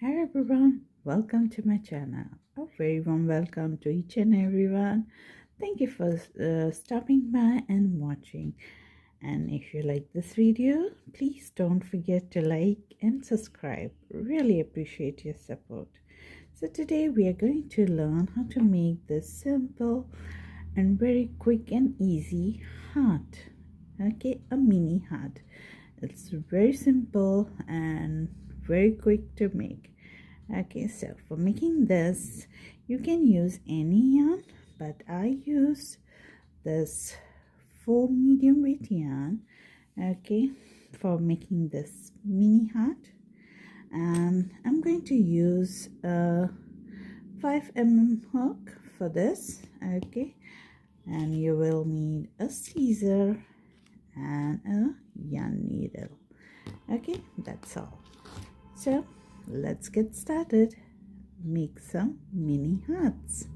Hi everyone, welcome to my channel. A very warm welcome to each and everyone. Thank you for stopping by and watching. And if you like this video, please don't forget to like and subscribe. Really appreciate your support. So today we are going to learn how to make this simple and very quick and easy heart. Okay, a mini heart. It's very simple and very quick to make. Okay, so for making this you can use any yarn, but I use this 4 medium weight yarn, okay, for making this mini heart. And I'm going to use a 5 mm hook for this, okay, and you will need a scissor and a yarn needle. Okay, that's all. So let's get started. Make some mini hearts.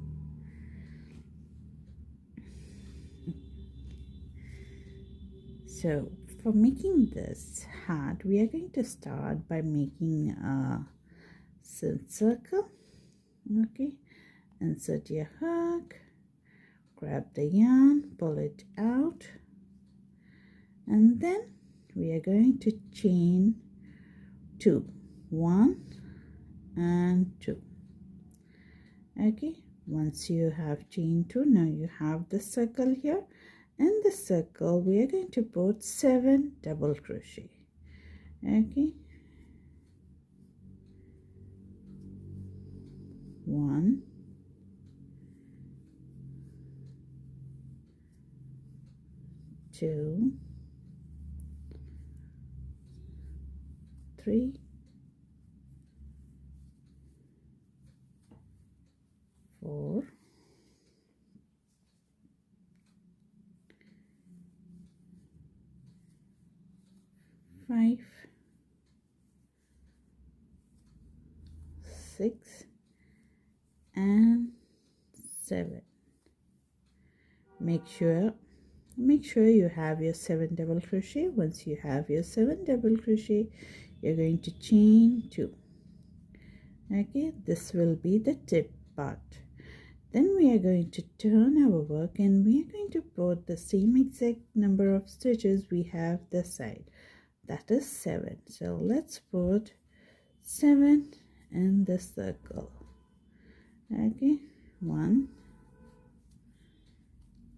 So for making this heart, we are going to start by making a circle. Okay, insert your hook, grab the yarn, pull it out, and then we are going to chain 2, 1 and 2. Okay, once you have chain 2, now you have the circle here. In the circle we are going to put 7 double crochet. Okay, 1, 2, 3, 4, 5, 6 and 7. Make sure you have your 7 double crochet. Once you have your 7 double crochet, you're going to chain 2. Okay, this will be the tip part. Then we are going to turn our work and we are going to put the same exact number of stitches we have this side, that is 7. So let's put 7 in the circle. Okay, 1,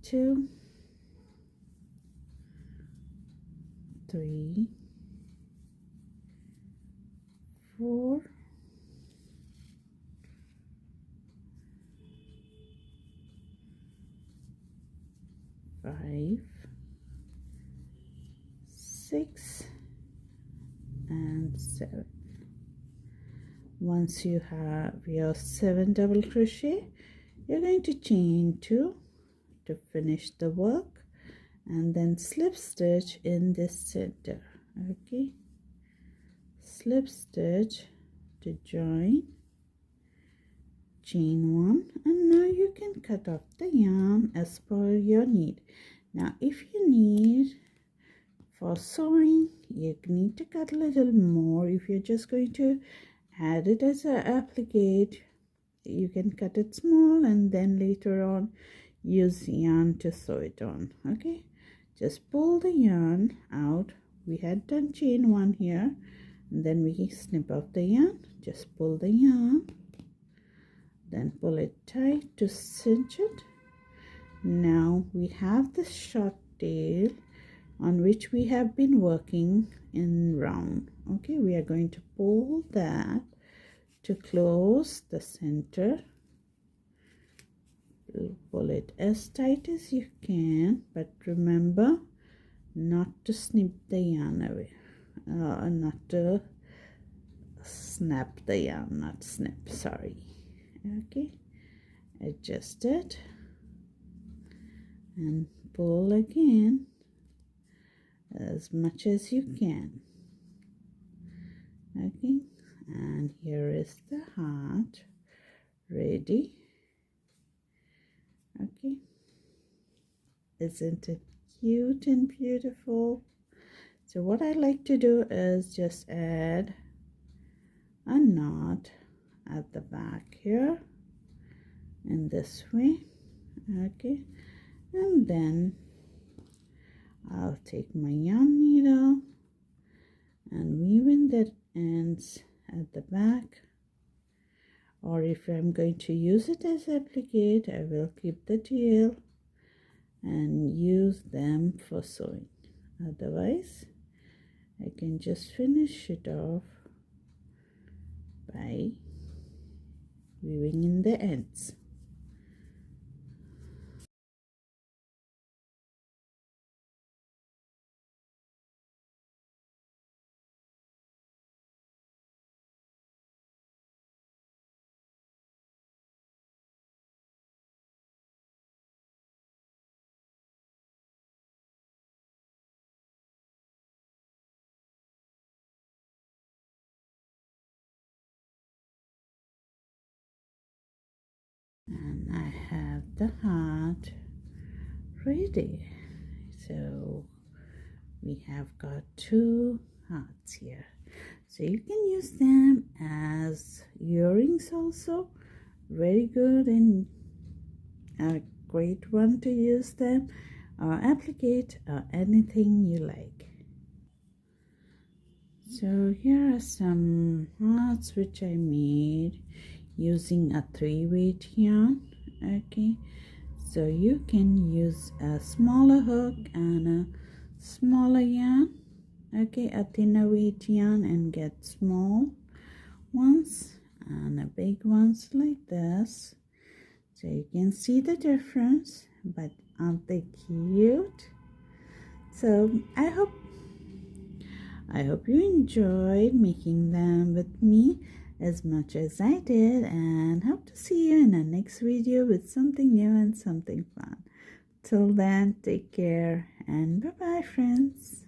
2, 3, 4, 5, 6 and 7. Once you have your 7 double crochet, you're going to chain 2 to finish the work and then slip stitch in this center. Okay, slip stitch to join, chain 1, and now you can cut off the yarn as per your need. Now if you need for sewing, you need to cut a little more. If you're just going to add it as a applicate, you can cut it small and then later on use yarn to sew it on. Okay, just pull the yarn out. We had done chain 1 here, and then we snip off the yarn. Just pull the yarn, then pull it tight to cinch it. Now we have this short tail on which we have been working in round. Okay, we are going to pull that to close the center. Pull it as tight as you can, but remember not to snip the yarn away, not to snap the yarn, not snip, sorry. Okay, adjust it and pull again as much as you can. Okay, and here is the heart ready. Okay, isn't it cute and beautiful? So what I like to do is just add a knot at the back here in this way. Okay, and then I'll take my yarn needle and weave in the ends at the back, or if I'm going to use it as applique, I will keep the tail and use them for sewing. Otherwise I can just finish it off by weaving in the ends. And I have the heart ready. So we have got 2 hearts here, so you can use them as earrings also. Very good and a great one to use them, or applique, or anything you like. So here are some hearts which I made using a 3-weight yarn. Okay, so you can use a smaller hook and a smaller yarn. Okay, a thinner weight yarn and get small ones and a big ones like this, so you can see the difference. But aren't they cute? So I hope you enjoyed making them with me as much as I did, and hope to see you in the next video with something new and something fun. Till then, take care and bye bye friends.